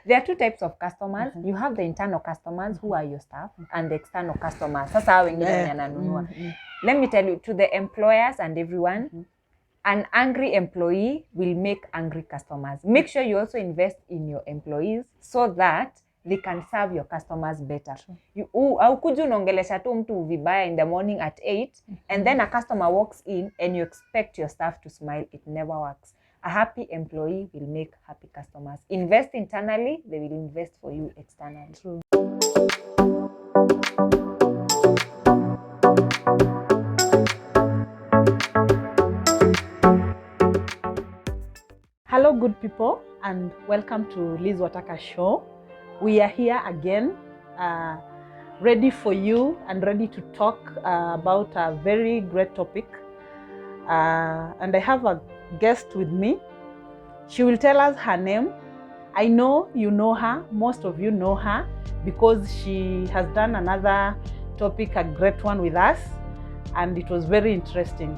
There are two types of customers. You have the internal customers who are your staff and the external customers. Sasa hao wengine wenye ananunua. Let me tell you, to the employers and everyone, an angry employee will make angry customers. Make sure you also invest in your employees so that they can serve your customers better. Haukuji unaongelesha tu mtu vibaya in the morning at 8 and then a customer walks in and you expect your staff to smile. It never works. A happy employee will make happy customers. Invest internally, they will invest for you externally. True. Hello, good people, and welcome to Liz Wataka Show. We are here again, ready for you and ready to talk about a very great topic. And I have a guest with me. She will tell us her name. I know you know her. Most of you know her because she has done another topic, a great one with us, and it was very interesting.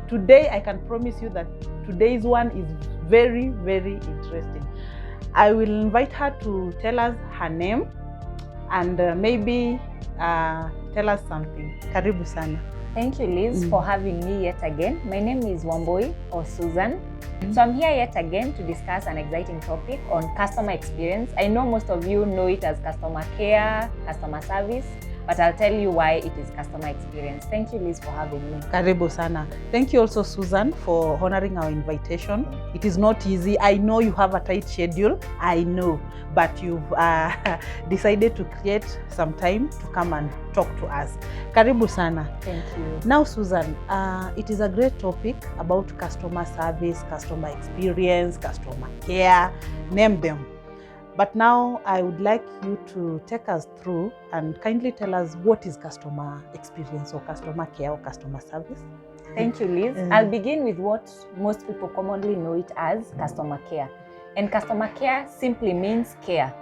Today, I can promise you that today's one is very, very interesting. I will invite her to tell us her name and maybe tell us something. Karibu sana. Thank you, Liz, for having me yet again. My name is Wambui or Susan. So I'm here yet again to discuss an exciting topic on customer experience. I know most of you know it as customer care, customer service, but I'll tell you why it is customer experience. Thank you, Liz, for having me. Karibu sana. Thank you also, Susan, for honoring our invitation. It is not easy. I know you have a tight schedule. I know, but you've decided to create some time to come and talk to us. Karibu sana. Thank you. Now, Susan, it is a great topic about customer service, customer experience, customer care, name them. But now I would like you to take us through and kindly tell us what is customer experience or customer care or customer service. Thank you, Liz. I'll begin with what most people commonly know it as customer care. And customer care simply means care.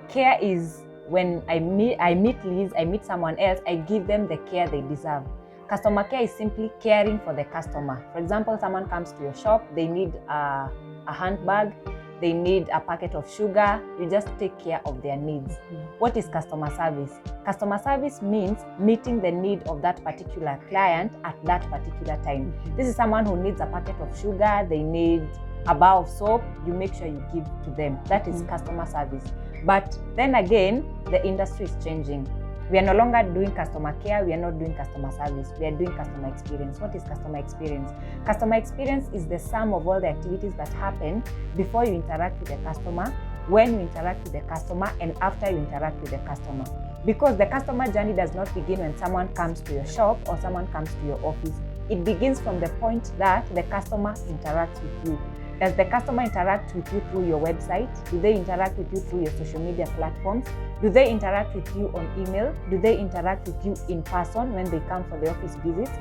Care is when I meet Liz, I meet someone else, I give them the care they deserve. Customer care is simply caring for the customer. For example, someone comes to your shop, they need a handbag, they need a packet of sugar, you just take care of their needs. What is customer service? Customer service means meeting the need of that particular client at that particular time. This is someone who needs a packet of sugar, they need a bar of soap, you make sure you give to them. That is customer service. But then again, the industry is changing. We are no longer doing customer care, we are not doing customer service, we are doing customer experience. What is customer experience? Customer experience is the sum of all the activities that happen before you interact with the customer, when you interact with the customer, and after you interact with the customer. Because the customer journey does not begin when someone comes to your shop or someone comes to your office. It begins from the point that the customer interacts with you. Does the customer interact with you through your website? Do they interact with you through your social media platforms? Do they interact with you on email? Do they interact with you in person when they come for the office visits?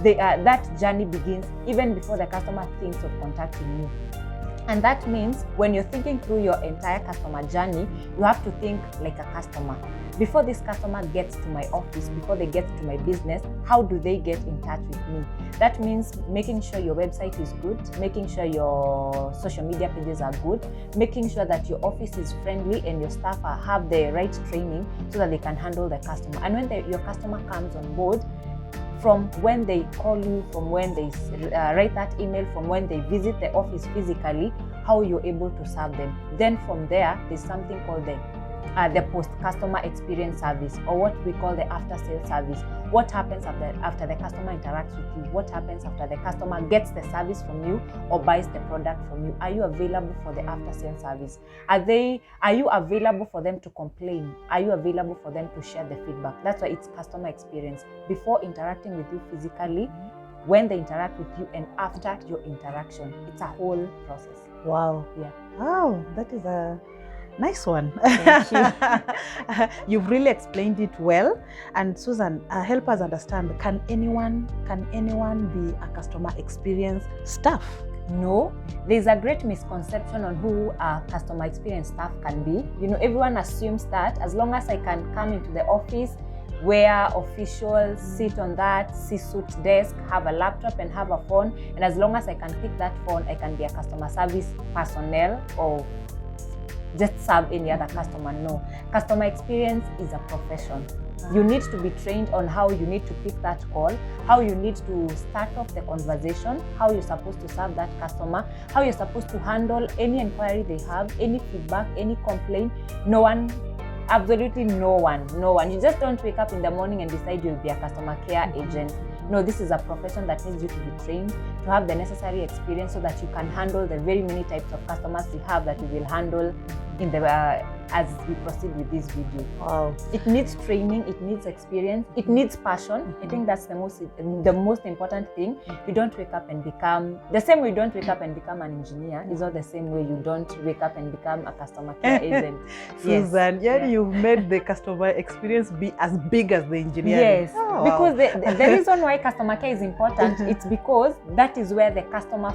That journey begins even before the customer thinks of contacting you. And that means when you're thinking through your entire customer journey, you have to think like a customer. Before this customer gets to my office, before they get to my business, how do they get in touch with me? That means making sure your website is good, making sure your social media pages are good, making sure that your office is friendly and your staff have the right training so that they can handle the customer. And when your customer comes on board, from when they call you, from when they write that email, from when they visit the office physically, how you're able to serve them. Then from there, there's something called the post-customer experience service, or what we call the after-sales service. What happens after the customer interacts with you? What happens after the customer gets the service from you or buys the product from you? Are you available for the after-sales service? Are you available for them to complain? Are you available for them to share the feedback? That's why it's customer experience. Before interacting with you physically, when they interact with you, and after your interaction. It's a whole process. Wow. Yeah. Wow, that is a nice one. Thank you. You've really explained it well. And Susan, help us understand, can anyone be a customer experience staff? No, there's a great misconception on who a customer experience staff can be. You know, everyone assumes that as long as I can come into the office, wear official, sit on that C-suite desk, have a laptop and have a phone, and as long as I can pick that phone, I can be a customer service personnel or just serve any other customer. No, customer experience is a profession. You need to be trained on how you need to pick that call, how you need to start off the conversation, how you're supposed to serve that customer, how you're supposed to handle any inquiry they have, any feedback, any complaint. No one, absolutely no one. You just don't wake up in the morning and decide you'll be a customer care agent. No, this is a profession that needs you to be trained, to have the necessary experience so that you can handle the very many types of customers we have that we will handle in the as we proceed with this video. Wow. It needs training, it needs experience, it needs passion. I think that's the most important thing. You don't wake up and become the same way you don't wake up and become an engineer. Is not the same way you don't wake up and become a customer care agent. Susan, you've made the customer experience be as big as the engineering. Yes, because the reason why customer care is important, it's because that is where the customer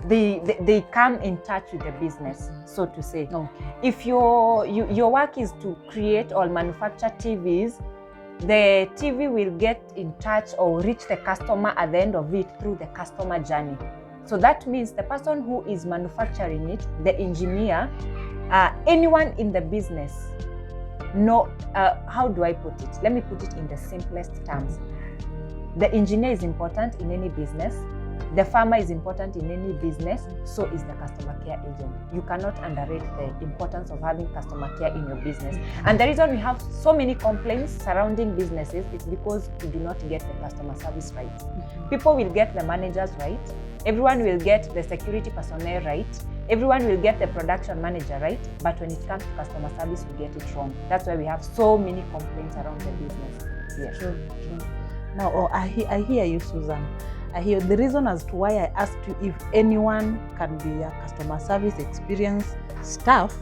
they come in touch with the business, so to say. Okay. If your work is to create or manufacture TVs, the TV will get in touch or reach the customer at the end of it through the customer journey. So that means the person who is manufacturing it, the engineer, anyone in the business, how do I put it? Let me put it in the simplest terms. The engineer is important in any business. The farmer is important in any business, so is the customer care agent. You cannot underrate the importance of having customer care in your business. And the reason we have so many complaints surrounding businesses is because we do not get the customer service right. People will get the managers right. Everyone will get the security personnel right. Everyone will get the production manager right. But when it comes to customer service, we get it wrong. That's why we have so many complaints around the business. Yes. True. Now, I hear you, Susan. I hear the reason as to why I asked you if anyone can be a customer service experience staff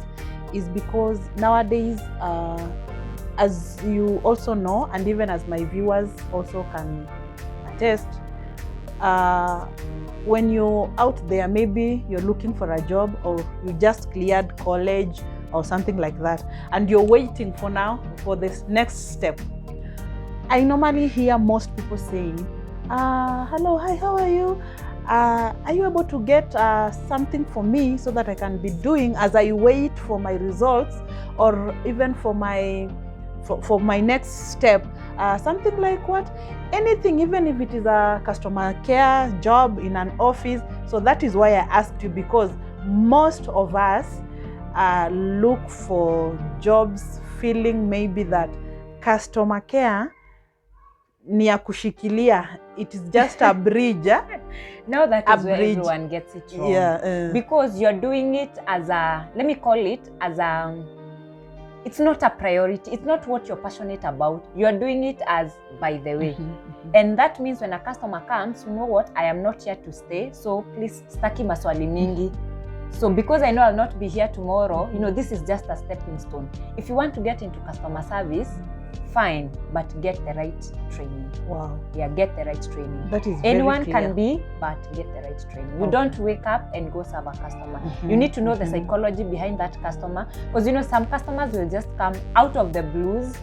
is because nowadays, as you also know, and even as my viewers also can attest, when you're out there, maybe you're looking for a job or you just cleared college or something like that, and you're waiting for this next step. I normally hear most people saying, hello, hi, how are you? Are you able to get something for me so that I can be doing as I wait for my results, or even for my next step? Something like what? Anything, even if it is a customer care job in an office. So that is why I asked you, because most of us look for jobs feeling maybe that customer care ni ya kushikilia. It is just a bridge. Now that is where everyone gets it wrong. Yeah, because you're doing it as a, let me call it as a, it's not a priority. It's not what you're passionate about. You're doing it as by the way. And that means when a customer comes, you know what, I am not here to stay. So please, staki maswali mingi. So because I know I'll not be here tomorrow, you know, this is just a stepping stone. If you want to get into customer service, fine, but get the right training. Wow. Yeah, get the right training. That is anyone very clear. can be, but get the right training. You Okay. don't wake up and go serve a customer. You need to know the psychology behind that customer, because you know some customers will just come out of the blues.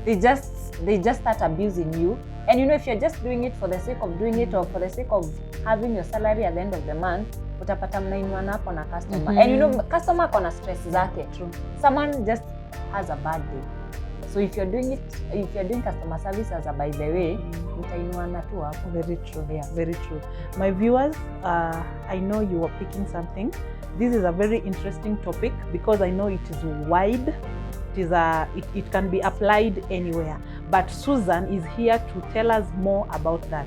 They just start abusing you. And you know, if you're just doing it for the sake of doing it or for the sake of having your salary at the end of the month, utapata mnainuana hapo na customer. And you know, customer kona stress zake. True. Someone just has a bad day. So if you're doing customer service as a by the way, mtainuana tu hapo. Very true. Yeah. Very true. My viewers, I know you are picking something. This is a very interesting topic because I know it is wide. It can be applied anywhere. But Susan is here to tell us more about that.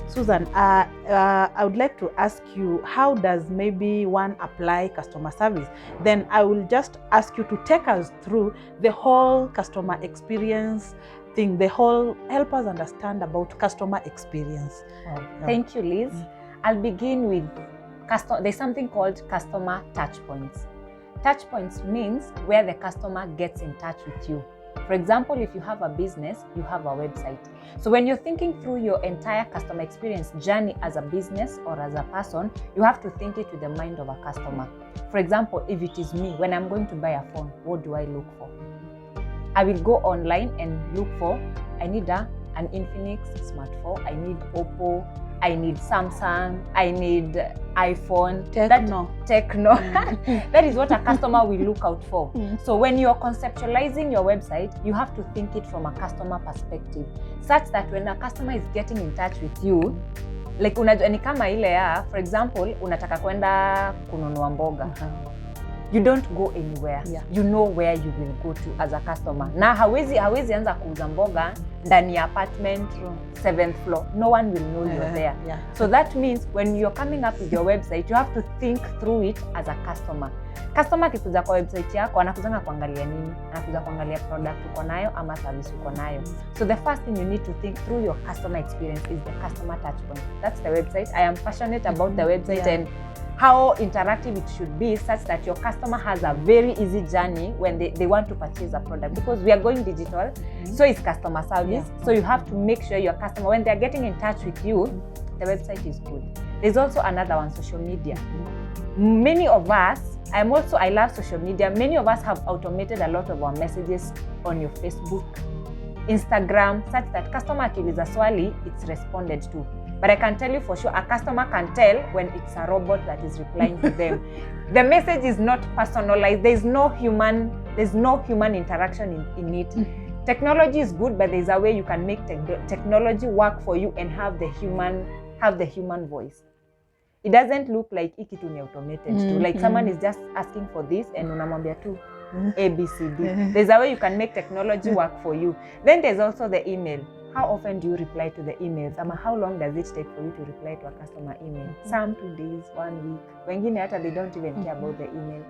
Susan, I would like to ask you, how does maybe one apply customer service? Then I will just ask you to take us through the whole customer experience thing, help us understand about customer experience. Oh, thank you, Liz. I'll begin with there's something called customer touch points. Touch points means where the customer gets in touch with you. For example, if you have a business, you have a website. So when you're thinking through your entire customer experience journey as a business or as a person, you have to think it with the mind of a customer. For example, if it is me, when I'm going to buy a phone, what do I look for? I will go online and look for, I need an Infinix Smart 4, I need Oppo, I need Samsung, I need iPhone, Techno. Techno. That is what a customer will look out for. So when you're conceptualizing your website, you have to think it from a customer perspective, such that when a customer is getting in touch with you, like unajua ni kama ile ya, for example, unataka kwenda kununua mboga. You don't go anywhere. Yeah. You know where you will go to as a customer. Na hawezi anza kuuza mboga ndani ya apartment 7th floor. No one will know you're there. Yeah. So that means when you're coming up with your website, you have to think through it as a customer. Customer akikuja kwa website yako anakuzanga kuangalia nini? Anakuja kuangalia product uko nayo ama service uko nayo. So the first thing you need to think through your customer experience is the customer touch point. That's the website. I am passionate about the website and how interactive it should be, such that your customer has a very easy journey when they want to purchase a product, because we are going digital. So it's customer service. So you have to make sure your customer, when they're getting in touch with you, the website is good. There's also another one, social media. Many of us, I love social media. Many of us have automated a lot of our messages on your Facebook, Instagram, such that customer akiuliza swali, it's responded to. But I can tell you for sure, a customer can tell when it's a robot that is replying to them. The message is not personalized. There's no human interaction in it. Technology is good, but there's a way you can make technology work for you and have the human voice. It doesn't look like ikitu ni automated too. Like someone is just asking for this and unamwambia tu ABCD. There's a way you can make technology work for you. Then there's also the email. How often do you reply to the emails? How long does it take for you to reply to a customer email? Some 2 days, 1 week. Wengine hata they don't even care about the email.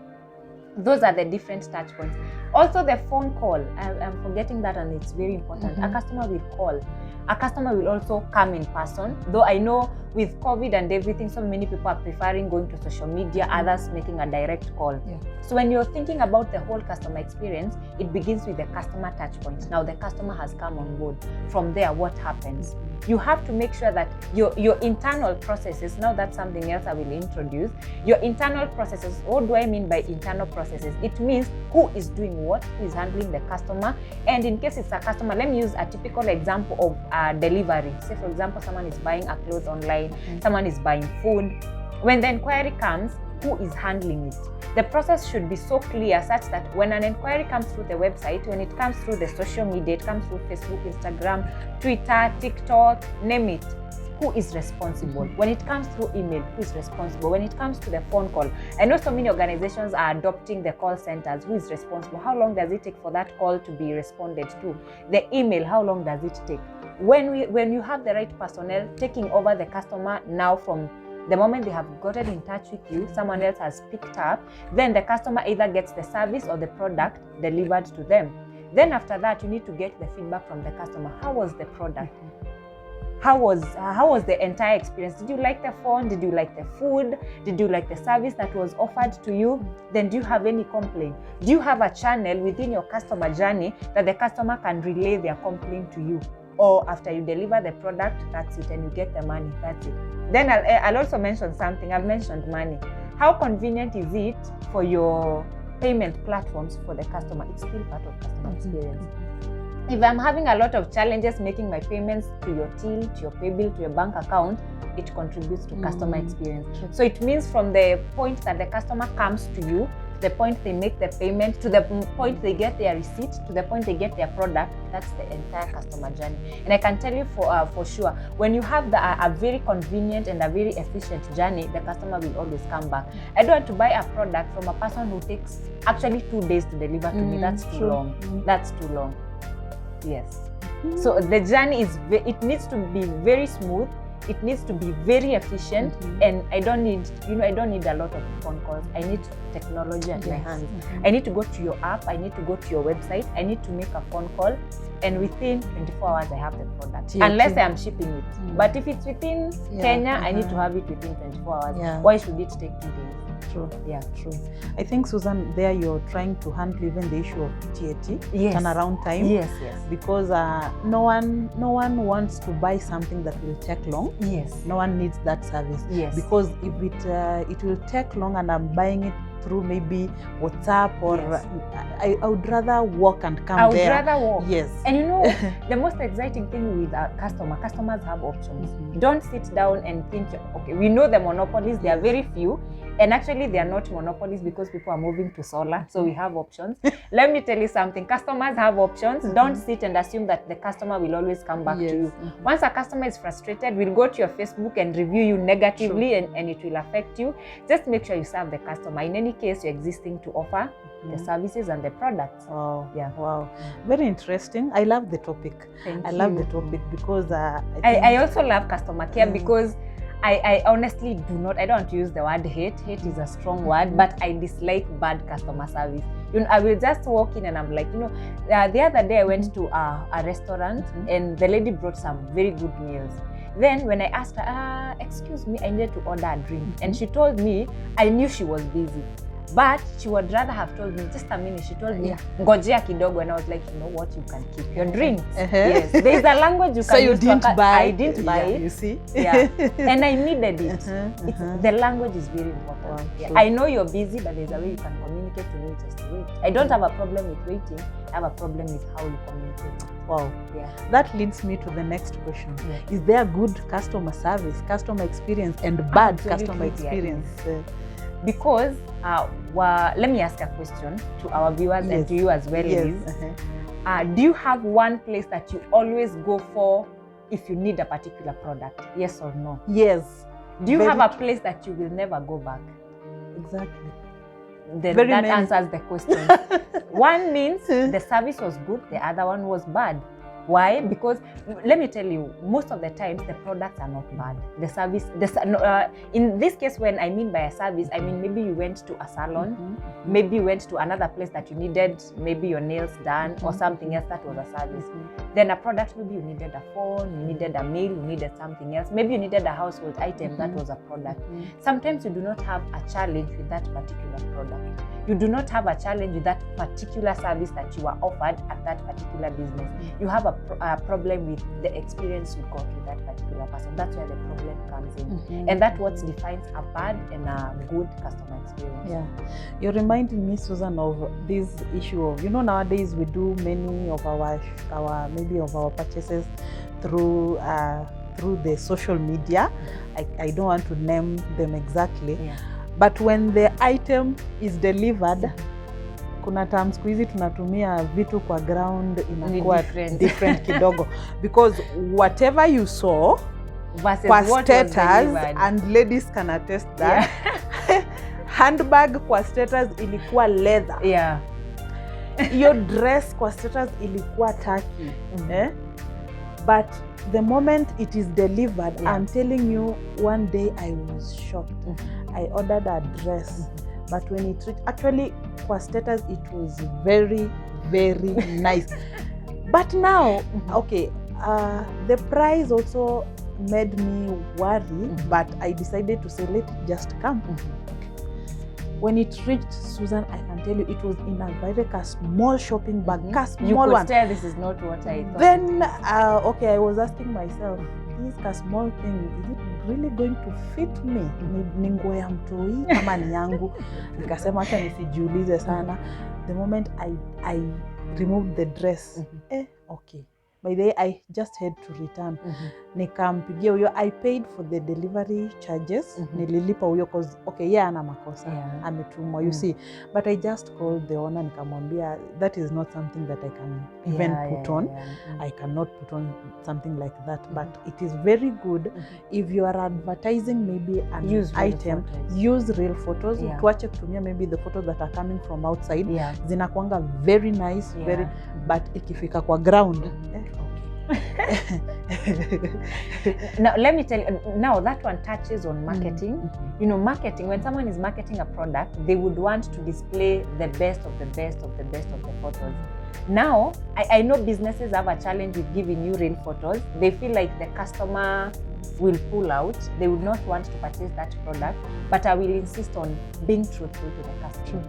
Those are the different touch points. Also the phone call. I'm forgetting that, and it's very important. A customer will call. A customer will also come in person. Though I know with COVID and everything, so many people are preferring going to social media, others making a direct call. Yeah. So when you're thinking about the whole customer experience, it begins with the customer touch point. Now the customer has come on board. From there, what happens? You have to make sure that your internal processes, now that's something else I will introduce, your internal processes. What do I mean by internal processes? It means who is doing what, who is handling the customer. And in case it's a customer, let me use a typical example of delivery. Say for example, someone is buying a clothes online, someone is buying food. When the inquiry comes, who is handling it? The process should be so clear such that when an inquiry comes through the website, when it comes through the social media, it comes through Facebook, Instagram, Twitter, TikTok, name it, who is responsible? When it comes through email, who is responsible? When it comes to the phone call, I know so many organizations are adopting the call centers. Who is responsible? How long does it take for that call to be responded to? The email, how long does it take? When you have the right personnel taking over the customer, now from the moment they have gotten in touch with you, someone else has picked up, then the customer either gets the service or the product delivered to them. Then after that, you need to get the feedback from the customer. How was the product? How was the entire experience? Did you like the phone? Did you like the food? Did you like the service that was offered to you? Then do you have any complaint? Do you have a channel within your customer journey that the customer can relay their complaint to you? Or after you deliver the product, that's it, and you get the money, that's it. Then I'll also mention something. I've mentioned money. How convenient is it for your payment platforms for the customer? It's still part of customer experience. If I'm having a lot of challenges making my payments to your till, to your pay bill, to your bank account, it contributes to customer experience. So it means from the point that the customer comes to you, the point they make the payment, to the point they get their receipt, to the point they get their product, that's the entire customer journey. And I can tell you for sure, when you have a very convenient and a very efficient journey, the customer will always come back. I don't want to buy a product from a person who takes actually 2 days to deliver to me. That's too long. That's too long. Yes. So the journey it needs to be very smooth. It needs to be very efficient, and I don't need a lot of phone calls. I need technology at my hands. I need to go to your app. I need to go to your website. I need to make a phone call, and within 24 hours I have the product, unless I am shipping it. But if it's within Kenya, I need to have it within 24 hours. Why should it take 2 days? True. Yeah, true. I think, Susan, there you're trying to handle even the issue of TAT, turnaround time. Yes. Because no one wants to buy something that will take long. Yes. No one needs that service. Yes. Because if it will take long and I'm buying it through maybe WhatsApp or Yes. I would rather walk and come I would there. rather walk. Yes. And you know, the most exciting thing with a customers have options. Mhm. Don't sit down and think, okay, we know the monopolies, there are very few. And actually, they are not monopolies because people are moving to solar. So we have options. Let me tell you something. Customers have options. Don't sit and assume that the customer will always come back Yes. to you. Mhm. Once a customer is frustrated, we'll go to your Facebook and review you negatively, and it will affect you. Just make sure you serve the customer. In any case, you're existing to offer the services and the products. Wow. Yeah. Wow. Very interesting. I love the topic. Thank I you. love the topic because I also love customer care Mm. because I honestly I don't want to use the word hate. Hate is a strong word, but I dislike bad customer service. You know, I will just walk in and I'm like, you know, the other day I went to a restaurant and the lady brought some very good meals. Then when I asked her, excuse me, I needed to order a drink. And she told me, I knew she was busy. But she would rather have told me, just a minute, she told me, ngojea kidogo. And I was like, you know what, you can keep your drinks. Yes, there's a language you can so you use. didn't buy. I didn't buy it. You see? Yeah, and I needed it. The language is very important. Wow, Yeah. true. I know you're busy, but there's a way you can communicate to me. Just wait. I don't have a problem with waiting. I have a problem with how you communicate. Wow. Yeah. That leads me to the next question. Yeah. Is there good customer service, customer experience, and bad Absolutely, customer there experience? Because let me ask a question to our viewers and Yes. to you as well, Yes. Liz. Do you have one place that you always go for if you need a particular product? Yes or no? Yes. Do you Very have a true. place that you will never go back? Exactly. Then Very that many. answers the question. One means the service was good, the other one was bad. Why? Because let me tell you, most of the times the products are not bad. The service, in this case, when I mean by a service, I mean maybe you went to a salon, maybe you went to another place that you needed maybe your nails done or something else that was a service. Then a product, maybe you needed a phone, you needed a meal, you needed something else. Maybe you needed a household item, that was a product. Sometimes you do not have a challenge with that particular product. You do not have a challenge with that particular service that you are offered at that particular business. You have a problem with the experience you got with that particular person. That's where the problem comes in. And that's what defines a bad and a good customer experience. Yeah. You're reminding me, Susan, of this issue of, you know, nowadays we do many of our purchases through the social media. I don't want to name them exactly. Yeah. But when the item is delivered, kuna time siku hizi tunatumia vitu kwa ground inakuwa different kidogo because whatever you saw versus kwa what was status, delivered. and ladies can attest that handbag kwa status ilikuwa leather. Yeah. Your dress kwa status ilikuwa tacky. But the moment it is delivered, I'm telling you, one day I was shocked. I ordered a dress, but when it reached, actually kwa status it was very, very nice. But now, okay, the price also made me worry, but I decided to say, let it just come. When it reached, Susan, I can tell you, it was in a very small shopping bag, small You could one. tell this is not what I thought. Then, okay, I was asking myself, this small thing, is it really going to fit me? Ni nguo ya mtoi kama ni yangu? Nikasema acha nisijiulize sana. The moment I removed the dress, okay. By the way, I just had to return. Nikampigia huyo, I paid for the delivery charges. Nililipa huyo cause okay, yeah, ana makosa. Ametumwa, you see. But I just called the owner nikamwambia, that is not something that I can even put on. I cannot put on something like that. But it is very good if you are advertising maybe an item, use real photos. Tuache kutumia maybe the photos that are coming from outside. Zinakuanga very nice, very, but ikifika kwa ground, Now, let me tell you, now that one touches on marketing. You know, marketing, when someone is marketing a product, they would want to display the best of the best of the best of the photos. Now, I know businesses have a challenge with giving you real photos. They feel like the customer will pull out. They would not want to purchase that product, but I will insist on being truthful to the customer.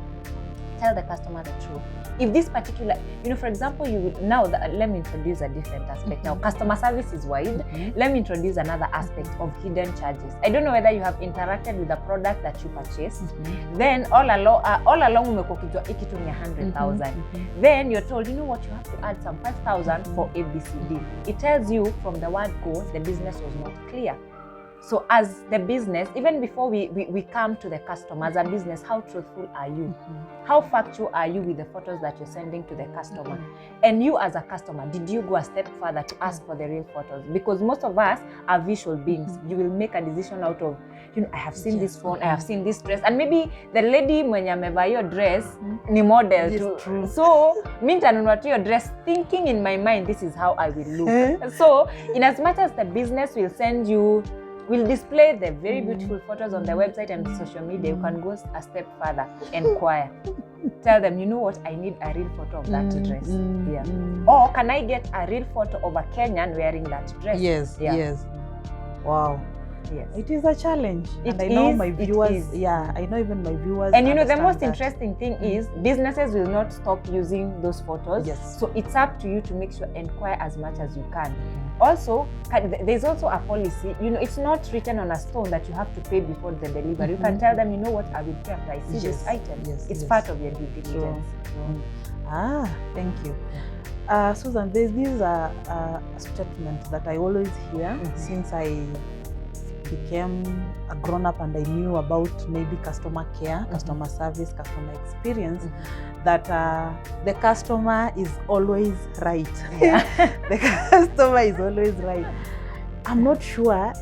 Tell the customer the truth. If this particular, for example, you would now, let me introduce a different aspect. Now, customer service is wide. Let me introduce another aspect of hidden charges. I don't know whether you have interacted with the product that you purchased. Then all along umekuwa ukijua hiki tu ni 100,000. Then you're told, you know what, you have to add some 5,000 for ABCD. It tells you from the word go, the business was not clear. So as the business, even before we come to the customer, as a business, how truthful are you? How factual are you with the photos that you're sending to the customer? And you as a customer, did you go a step further to ask for the real photos? Because most of us are visual beings. You will make a decision out of, I have seen this phone, I have seen this dress, and maybe the lady mwenye amevaa hiyo dress ni model too. So mimi nitanunua tu hiyo dress thinking in my mind, this is how I will look. So in as much as the business will send you, will display the very beautiful photos on the website and social media, you can go a step further, inquire. Tell them, you know what, I need a real photo of that dress. Yeah. Or can I get a real photo of a Kenyan wearing that dress? Yes, yes. Wow. Yes. It is a challenge. And I know my viewers, I know even my viewers. And the most interesting thing is businesses will not stop using those photos. Yes. So it's up to you to make sure inquire as much as you can. Also, there's also a policy, it's not written on a stone that you have to pay before the delivery. You can tell them, you know what, I will pay after I see this item. It's part of your due diligence. Thank you. Susan, there's this statement that I always hear since I became a grown-up and I knew about maybe customer care, customer service, customer experience, that the customer is always right. The customer is always right. I'm not sure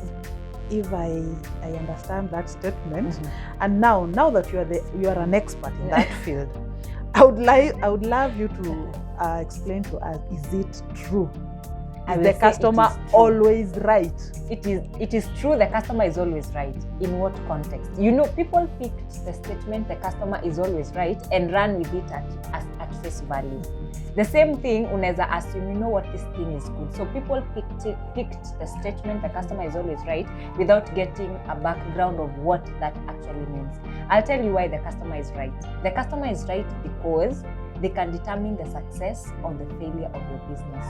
if I understand that statement. And now that you are an expert in that field, I would love you to explain to us, is it true? Is the customer always right? It is true, the customer is always right. In what context? People picked the statement, the customer is always right, and ran with it at face value. The same thing, unaweza assume, you know what, this thing is good. So people picked the statement, the customer is always right, without getting a background of what that actually means. I'll tell you why the customer is right. The customer is right because they can determine the success or the failure of your business.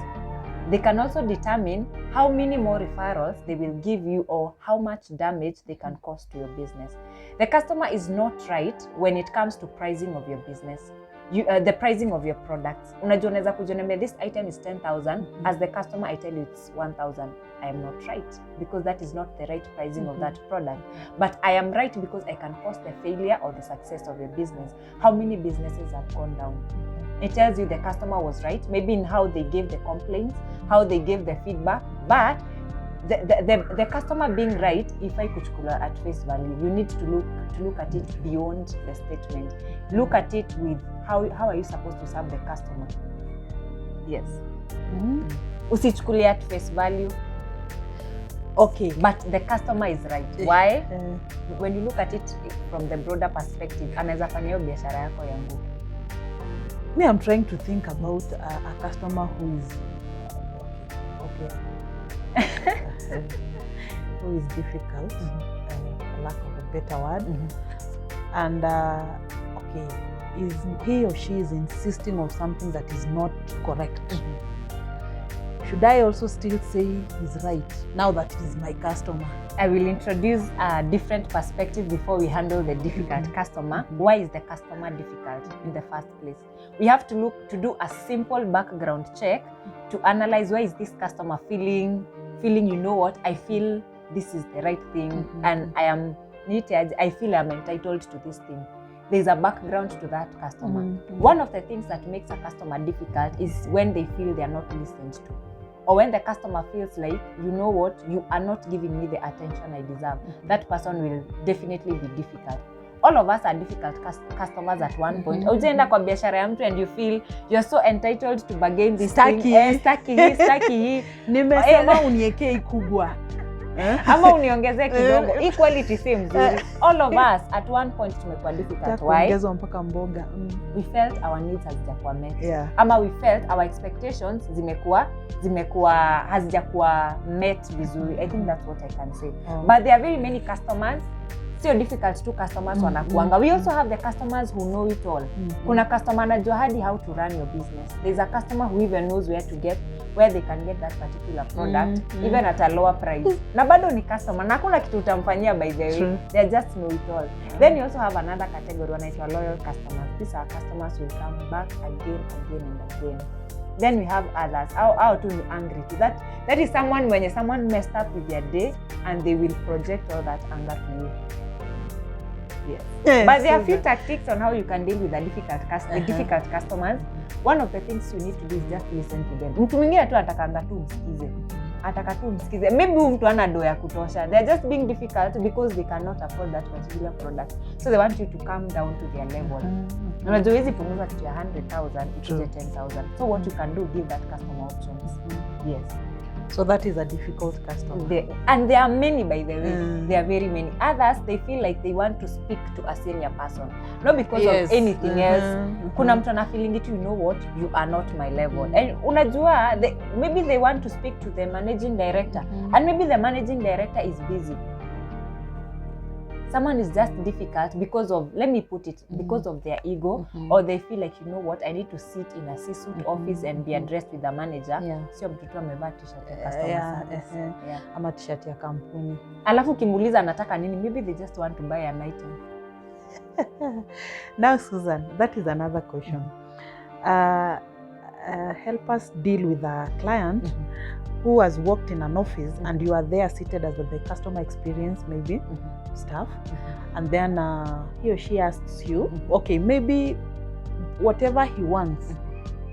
They can also determine how many more referrals they will give you or how much damage they can cause to your business. The customer is not right when it comes to pricing of your business. The pricing of your products. Unajua unaweza kujionea this item is 10,000. As the customer, I tell you it's 1,000. I am not right because that is not the right pricing of that product. But I am right because I can cause the failure or the success of your business. How many businesses have gone down? It tells you the customer was right, maybe in how they gave the complaints, how they gave the feedback, but the customer being right, if I kuchukula at face value, you need to look at it beyond the statement. Look at it with how are you supposed to serve the customer? Yes. Usichukulia at face value. Okay. But the customer is right. Why? When you look at it from the broader perspective, anaweza fanya hiyo biashara yako yangu. Me, I'm trying to think about a customer who is who is difficult, lack of a better word, and is he or she is insisting on something that is not correct. Should I also still say he's right now that he's my customer? I will introduce a different perspective before we handle the difficult customer. Why is the customer difficult in the first place? We have to do a simple background check to analyze why is this customer feeling, you know what, I feel this is the right thing and I feel I'm entitled to this thing. There's a background to that customer. One of the things that makes a customer difficult is when they feel they are not listened to. Or when the customer feels like, you know what, you are not giving me the attention I deserve. That person will definitely be difficult. All of us are difficult customers at one point. Ujaenda kwa biashara ya mtu and you feel you're so entitled to bargain this thing. Staki. Nimesema uniekee kubwa. Ama uniongezee kidogo. Equality si mzuri. All of us at one point tumekuwa difficult. Why? Kuongezwa mpaka mboga. We felt our needs hazijakuwa met. Ama we felt our expectations hazijakuwa met vizuri. I think that's what I can say. But there are very many customers sio difficult tu customers wanakuanga. We also have the customers who know it all. Kuna customer anajua hadi how to run your business. There's a customer who even knows where they can get that particular product even at a lower price. Na bado ni customer na hakuna kitu utamfanyia by the way. They just know it all. Then you also have another category wanaitwa loyal customers. These are customers who will come back again and again. Then we have others. How to be angry to that. That is someone when someone messed up with their day and they will project all that anger to you. Yes. But there are a few tactics on how you can deal with the difficult customers. One of the things you need to do is just listen to them. Mtu mwingine tu atakanga tu msikize. Maybe mtu ana do ya kutosha. They are just being difficult because they cannot afford that particular product. So they want you to come down to their level. Unajua hizi punguza kitu ya 100,000 ikuje 10,000. So what you can do, give that customer options. Yes. So that is a difficult customer. And there are many, by the way. There are very many. Others, they feel like they want to speak to a senior person. Not because of anything else. Kuna mtu ana feeling it, you know what, you are not my level. And unajua, maybe they want to speak to the managing director. And maybe the managing director is busy. Someone is just difficult because of, let me put it, because of their ego, or they feel like, you know what, I need to sit in a C-suite office and be addressed with the manager. Sio mtu tu amevaa t-shirt ya customer service. Ama t-shirt ya kampuni. Alafu kimuuliza anataka nini, maybe they just want to buy an item. Now, Susan, that is another question. Help us deal with a client who has worked in an office and you are there seated as the customer experience maybe staff, and then he or she asks you, okay, maybe whatever he wants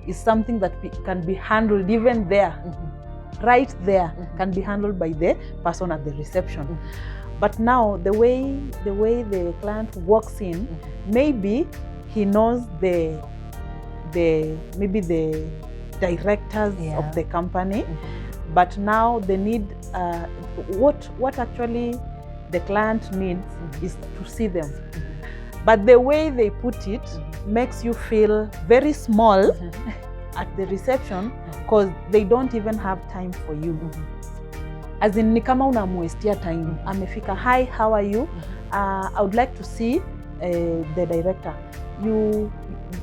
is something that can be handled even there, right there, can be handled by the person at the reception. But now the way the client walks in, maybe he knows maybe the directors of the company, but now they need what actually the client needs is to see them. But the way they put it makes you feel very small at the reception because they don't even have time for you. As in, ni kama unamuestia time. Amefika, hi, how are you? I would like to see the director.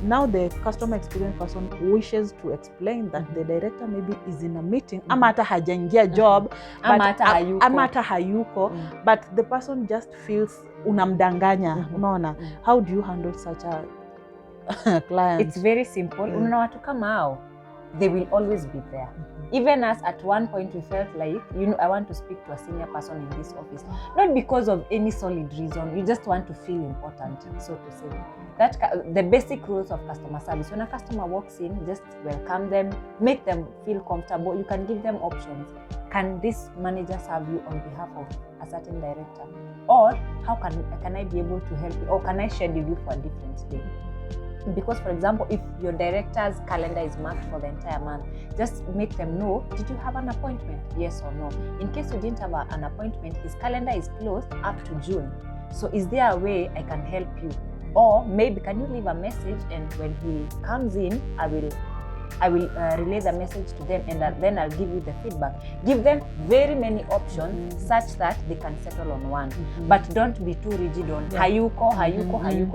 Now the customer experience person wishes to explain that the director maybe is in a meeting, ama hata hajaingia job, ama hata hayuko, but the person just feels unamdanganya. Unaona, how do you handle such a client? It's very simple. Unaona watu kama hao, they will always be there. Even us, at one point we felt like, you know, I want to speak to a senior person in this office. Not because of any solid reason, you just want to feel important, so to say. The basic rules of customer service. When a customer walks in, just welcome them, make them feel comfortable. You can give them options. Can this manager serve you on behalf of a certain director? Or how can I be able to help you? Or can I schedule you for a different day? Because, for example, if your director's calendar is marked for the entire month, just make them know, did you have an appointment? Yes or no? In case you didn't have an appointment, his calendar is closed up to June. So is there a way I can help you? Or maybe can you leave a message, and when he comes in, I will relay the message to them, and then I'll give you the feedback. Give them very many options such that they can settle on one. But don't be too rigid on hayuko.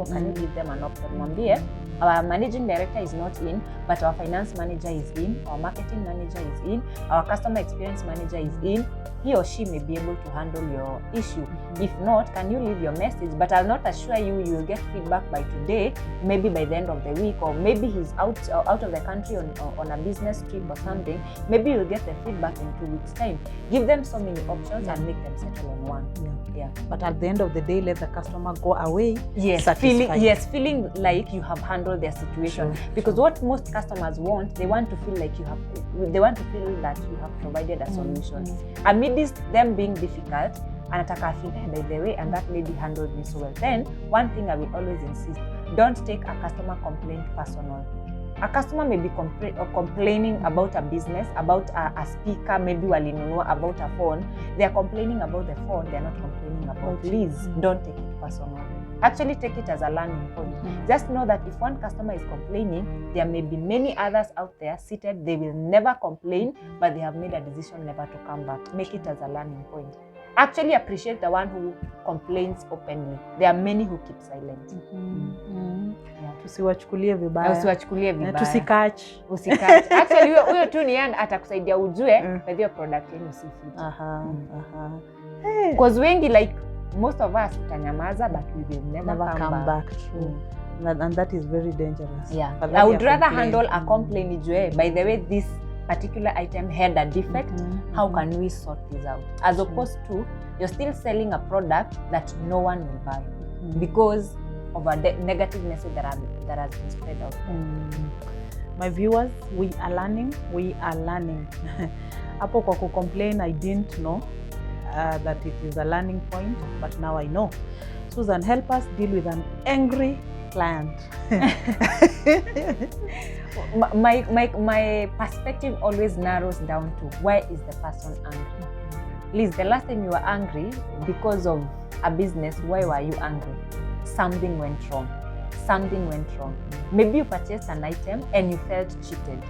Can you give them an option? Mwambie, our managing director is not in, but our finance manager is in, our marketing manager is in, our customer experience manager is in. He or she may be able to handle your issue. If not, can you leave your message? But I'll not assure you will get feedback by today, maybe by the end of the week, or maybe he's out of the country on a business trip or something. Maybe you'll get the feedback in 2 weeks' time. Give them so many options and make them settle on one. But at the end of the day, let the customer go away. Feeling like you have handled their situation. Because what most customers want, they want to feel like they want to feel that you have provided a solution. Amidst them being difficult, anataka feel, by the way, and that lady handled me so well. Then, one thing I will always insist, don't take a customer complaint personal. A customer may be complaining about a business, about a speaker, maybe walinunua, about a phone. They are complaining about the phone, they are not complaining about Please, don't take it personal. Actually, take it as a learning point. Just know that if one customer is complaining, there may be many others out there seated. They will never complain, but they have made a decision never to come back. Make it as a learning point. Actually appreciate the one who complains openly. There are many who keep silent. Yeah. Tusiwachukulie vibaya. Usiwachukulie vibaya. Tusikach. Usikach. Actually huyo tu ni yeye atakusaidia ujue by the product yenu si fit. Because wengi like most of us utanyamaza but we will never come back. True. And that is very dangerous. Yeah. I would rather handle a complaint ijue, by the way this particular item had a defect, how can we sort this out? As opposed to you're still selling a product that no one will buy because of a negative message that has been spread out there. My viewers, we are learning. Hapo kwa complain, I didn't know that it is a learning point, but now I know. Susan, help us deal with an angry client. My perspective always narrows down to why is the person angry. Liz, the last time you were angry because of a business, why were you angry? Something went wrong. Maybe you purchased an item and you felt cheated.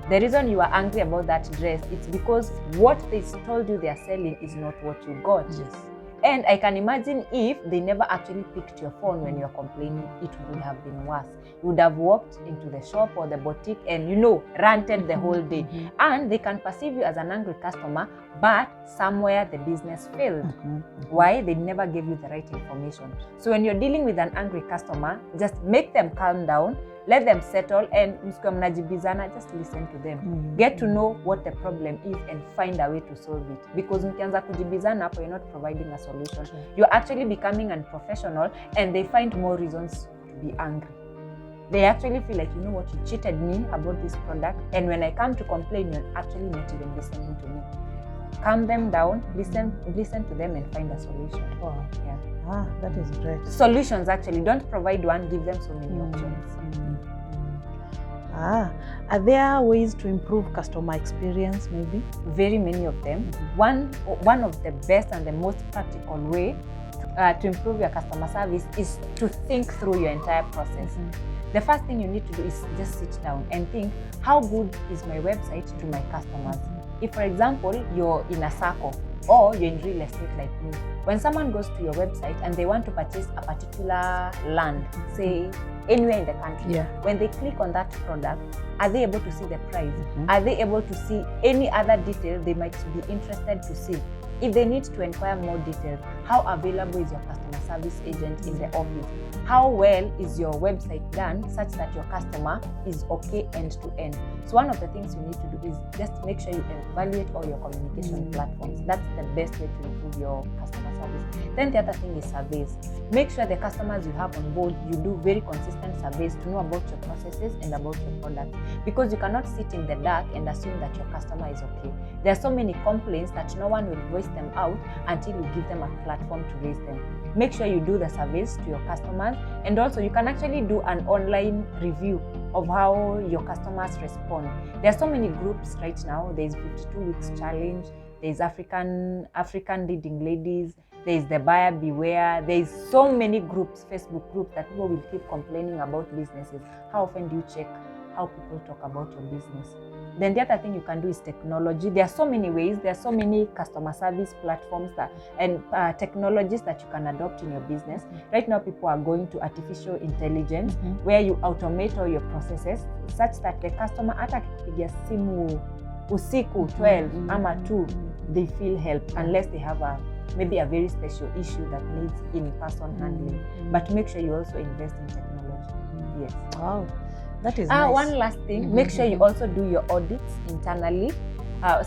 The reason you are angry about that dress, it's because what they told you they are selling is not what you got. Yes. And I can imagine if they never actually picked your phone when you're complaining, it would have been worse. You would have walked into the shop or the boutique and, ranted the whole day. And they can perceive you as an angry customer, but somewhere the business failed. Why? They never gave you the right information. So when you're dealing with an angry customer, just make them calm down, let them settle, and just listen to them. Get to know what the problem is and find a way to solve it. Because mkianza kujibizana hapo, you're not providing a solution. You're actually becoming unprofessional, and they find more reasons to be angry. They actually feel like, you know what, you cheated me about this product, and when I come to complain, you're actually not even listening to me. Calm them down, listen to them, and find a solution. Wow. Yeah. That is great. Solutions, actually. Don't provide one, give them so many options. Are there ways to improve customer experience, maybe? Very many of them. One of the best and the most practical way to improve your customer service is to think through your entire process. The first thing you need to do is just sit down and think, how good is my website to my customers? If, for example, you're in a circle or you're in real estate like me, when someone goes to your website and they want to purchase a particular land, say anywhere in the country, when they click on that product, are they able to see the price? Are they able to see any other detail they might be interested to see? If they need to inquire more details, how available is your customer service agent in the office? How well is your website done such that your customer is okay end to end? So one of the things you need to do is just make sure you evaluate all your communication platforms. That's the best way to improve your customer service. Then the other thing is surveys. Make sure the customers you have on board, you do very consistent surveys to know about your processes and about your products. Because you cannot sit in the dark and assume that your customer is okay. There are so many complaints that no one will voice them out until you give them a platform to raise them. Make sure you do the surveys to your customers, and also you can actually do an online review of how your customers respond. There are so many groups right now. There's 52 weeks challenge, there's African leading ladies, there's the buyer beware, there's so many groups, Facebook groups that people will keep complaining about businesses. How often do you check how people talk about your business? Then the other thing you can do is technology. There are so many ways, there are so many customer service platforms and technologies that you can adopt in your business. Right now, people are going to artificial intelligence, where you automate all your processes such that the customer, hata kipigia simu usiku 12 ama 2, they feel help, unless they have maybe a very special issue that needs in-person handling. But make sure you also invest in technology. Yes. Wow. That is nice. One last thing, make sure you also do your audits internally.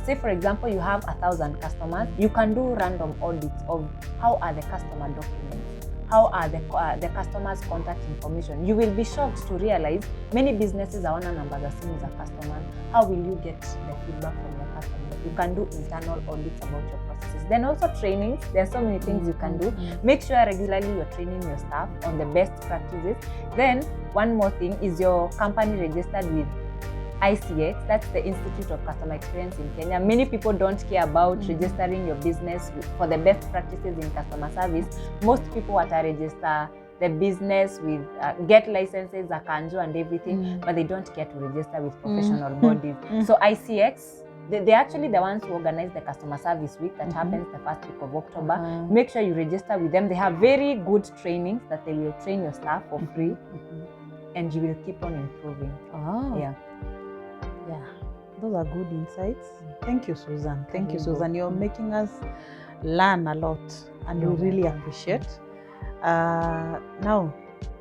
Say, for example, you have 1,000 customers. You can do random audits of how are the customer documents, how are the customers' contact information. You will be shocked to realize many businesses are on a number of simu za customers. How will you get the feedback from the customers? You can do internal audits about your processes. Then also trainings. There are so many things you can do. Make sure regularly you're training your staff on the best practices. Then one more thing, is your company registered with ICX? That's the Institute of Customer Experience in Kenya. Many people don't care about registering your business for the best practices in customer service. Most people want to register the business with get licenses, Akanjo and everything, but they don't care to register with professional bodies. So ICX they're actually the ones who organize the customer service week that happens the first week of October. Make sure you register with them. They have very good trainings that they will train your staff for free, and you will keep on improving. Yeah. Those are good insights. Thank you, Susan. Thank you, Susan. You're making us learn a lot, and we really appreciate. Now,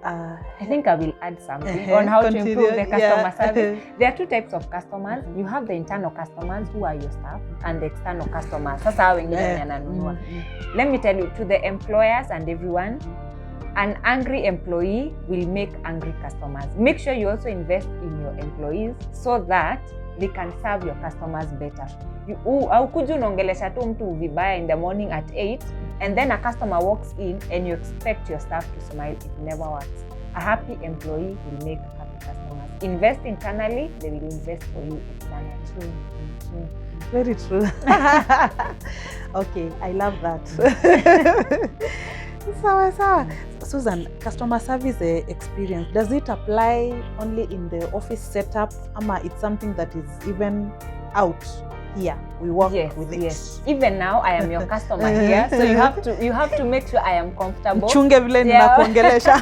I think I will add something on how to improve the customer service. There are two types of customers. You have the internal customers, who are your staff, and the external customers. Sasa wengine wananunua. Let me tell you, to the employers and everyone, an angry employee will make angry customers. Make sure you also invest in your employees so that they can serve your customers better. Haukuji unaongelesha tu mtu vibaya in the morning at 8 and then a customer walks in and you expect your staff to smile. It never works. A happy employee will make happy customers. Invest internally, they will invest for you externally. True. Very true. Okay, I love that. Sawa. Susan, customer service experience, does it apply only in the office setup, ama it's something that is even out here? We work with it. Yes. Even now, I am your customer here, so you have to make sure I am comfortable. Chunge vile ninakuongelesha.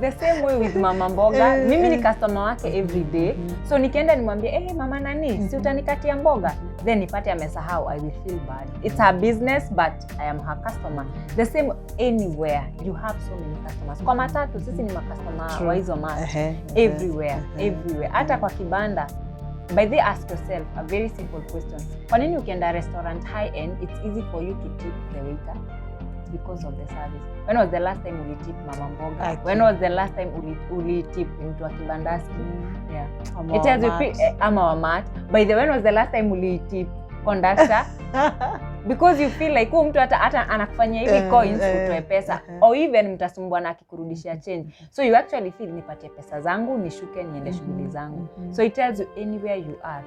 The same way with Mama Mboga. Mimi ni customer wake every day. So nikienda nimwambie, mama nani, si utanikatia mboga? Then nipate amesahau, I will feel bad. It's her business, but I am her customer. The same anywhere. You have so many customers. Kwa matatu, sisi ni customer wa hizo mata. Everywhere. Hata kwa kibanda. By the way, ask yourself a very simple question. Kwa nini ukienda restaurant high end, it's easy for you to tip the waiter? Because of the service. When was the last time you tip Mama Mboga? Okay. When was the last time you tip mtu wa kibandaski? It tells you ama wa mat. By the way, when was the last time you tip conductor? Because you feel like mtu hata anakufanyia hivi coins utoe pesa, or even mtasumbua na akikurudishia change. So you actually feel nipatie pesa zangu nishuke niende shughuli zangu. So it tells you anywhere you are.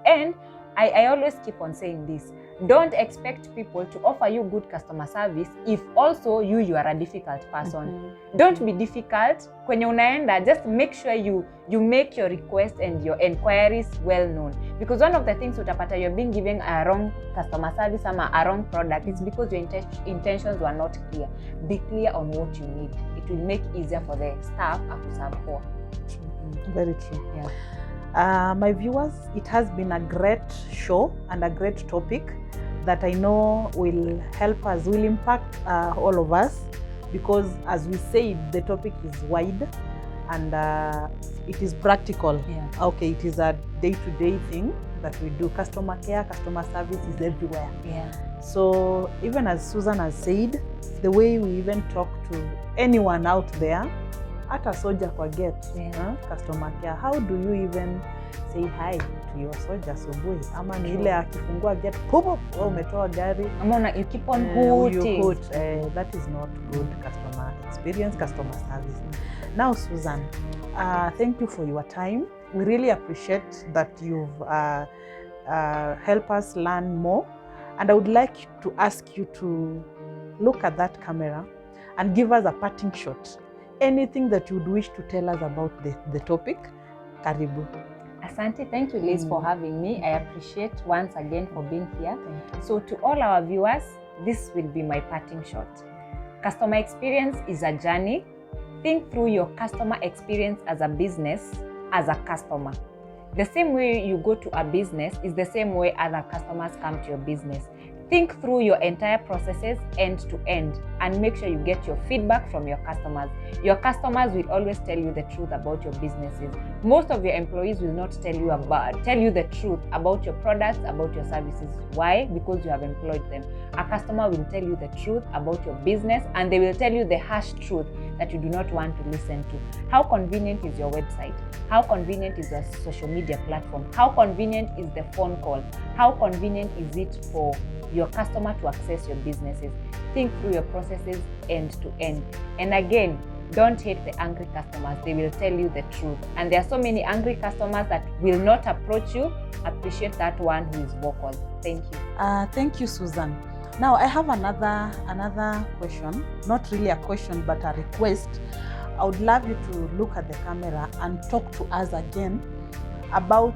And I always keep on saying this. Don't expect people to offer you good customer service if also you are a difficult person. Don't be difficult. Kwenye unaenda, just make sure you make your request and your inquiries well known. Because one of the things utapata you're being given a wrong customer service ama a wrong product, it's because your intentions were not clear. Be clear on what you need. It will make easier for the staff to serve for. Very true. My viewers, it has been a great show and a great topic that I know will help us, will impact all of us, because as we said, the topic is wide and it is practical. Okay, it is a day-to-day thing that we do. Customer care, customer service is everywhere. So even as Susan has said, the way we even talk to anyone out there, hata soja kwa gate, customer care, how do you even say hi to your soja asubuhi? Ama ni ile akifungua gate, umetoa gari, ama you keep on hooting. That is not good customer experience, customer service. Now, Susan, thank you for your time. We really appreciate that you've helped us learn more. And I would like to ask you to look at that camera and give us a parting shot. Anything that you would wish to tell us about the topic. Karibu. Asante, thank you Liz for having me. I appreciate once again for being here. So to all our viewers, this will be my parting shot. Customer experience is a journey. Think through your customer experience as a business, as a customer. The same way you go to a business is the same way other customers come to your business. Think through your entire processes end to end and make sure you get your feedback from your customers. Your customers will always tell you the truth about your businesses. Most of your employees will not tell you the truth about your products, about your services. Why? Because you have employed them. A customer will tell you the truth about your business and they will tell you the harsh truth that you do not want to listen to. How convenient is your website? How convenient is your social media platform? How convenient is the phone call? How convenient is it for your customer to access your businesses? Think through your processes end to end. And again, don't hate the angry customers. They will tell you the truth. And there are so many angry customers that will not approach you. Appreciate that one who is vocal. Thank you. Thank you, Susan. Now I have another question. Not really a question, but a request. I would love you to look at the camera and talk to us again about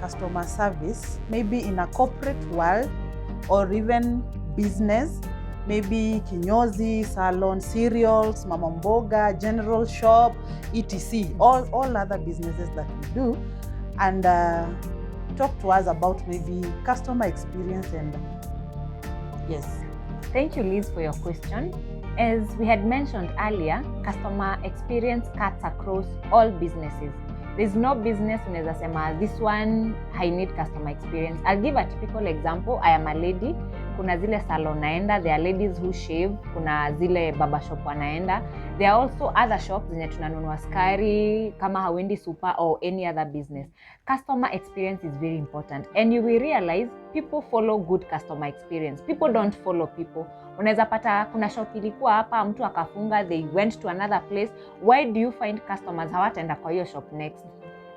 customer service, maybe in a corporate world or even business, maybe kinyozi, salon, cereals, mama mboga, general shop, etc. All other businesses that we do, and talk to us about maybe customer experience. And yes. Thank you, Liz, for your question. As we had mentioned earlier, customer experience cuts across all businesses. There's no business unaweza sema this one I need customer experience. I'll give a typical example. I am a lady. Kuna zile salon naenda, there are ladies who shave, kuna zile baba shop wanaenda. There are also other shops zenye tunanunua sukari kama hauendi super or any other business. Customer experience is very important, and you will realize people follow good customer experience. People don't follow people. Unaweza pata kuna shop ilikuwa hapa, mtu akafunga, they went to another place. Why do you find customers hawataenda kwa hiyo shop next?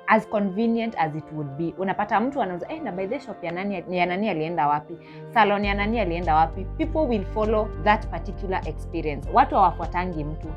As convenient as it would be. Unapata mtu anauza, na by the shop ya nani alienda wapi? Salon ya nani alienda wapi? People will follow that particular experience. Watu hawafuatangi mtu.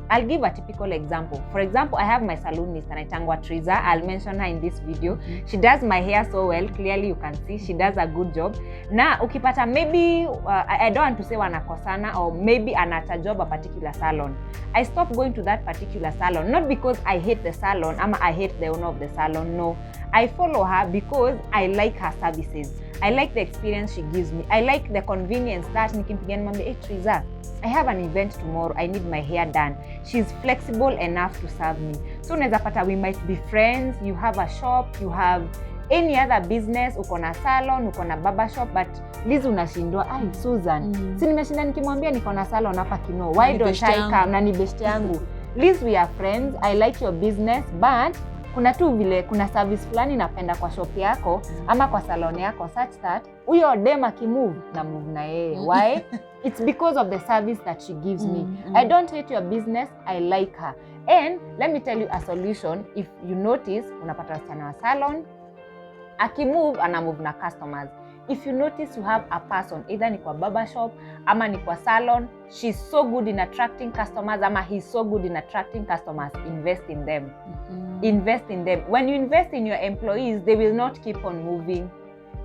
I'll give a typical example. For example, I have my salonist anaitangwa Triza. I'll mention her in this video. She does my hair so well. Clearly you can see she does a good job. Na ukipata maybe I don't want to say wanakosana, or maybe anata job a particular salon. I stopped going to that particular salon not because I hate the salon ama I hate the owner of the salon. No. I follow her because I like her services. I like the experience she gives me. I like the convenience that nikimpigia nimwambie, hey Triza, I have an event tomorrow. I need my hair done. She's flexible enough to serve me. So unaweza pata we might be friends, you have a shop, you have any other business, uko na salon, uko na baba shop, but Liz unashindwa, Susan, si nimeshinda nikimwambia niko na salon hapa Kino. Why don't I come? Na ni best yangu. Liz, we are friends. I like your business, but kuna tu vile kuna service fulani napenda kwa shop yako ama kwa salon yako such that huyo dem akimove na move na yeye. Why? It's because of the service that she gives me. I don't hate your business, I like her. And let me tell you a solution. If you notice, unapata wasichana wa salon akimove ana move na customers. If you notice you have a person, either ni kwa barber shop ama ni kwa salon, she's so good in attracting customers ama he's so good in attracting customers, invest in them. Invest in them. When you invest in your employees, they will not keep on moving.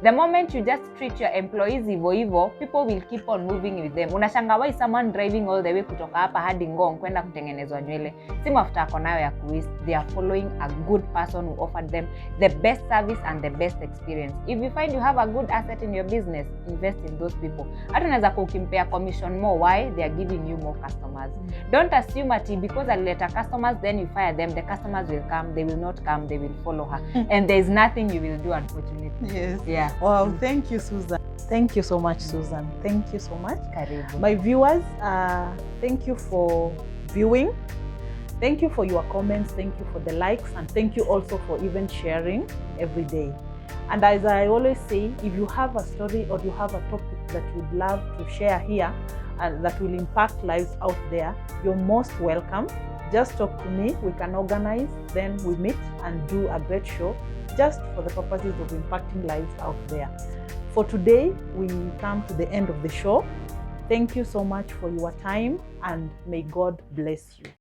The moment you just treat your employees hivyo, people will keep on moving with them. Unashanga why someone driving all the way kutoka hapa hadi Ngong kwenda kutengenezwa nywele. Si mafuta yako nayo ya kuwaste. They are following a good person who offered them the best service and the best experience. If you find you have a good asset in your business, invest in those people. Hata unaweza kukimpea commission more. Why? They are giving you more customers. Don't assume that because alileta customers then you fire them, the customers will come. They will not come. They will follow her. And there is nothing you will do, unfortunately. Yes. Yeah. Wow, thank you, Susan. Thank you so much, Susan. Thank you so much. Karibu. My viewers, thank you for viewing. Thank you for your comments. Thank you for the likes. And thank you also for even sharing every day. And as I always say, if you have a story or you have a topic that you'd love to share here and that will impact lives out there, you're most welcome. Just talk to me. We can organize. Then we meet and do a great show just for the purposes of impacting lives out there. For today, we come to the end of the show. Thank you so much for your time, and may God bless you.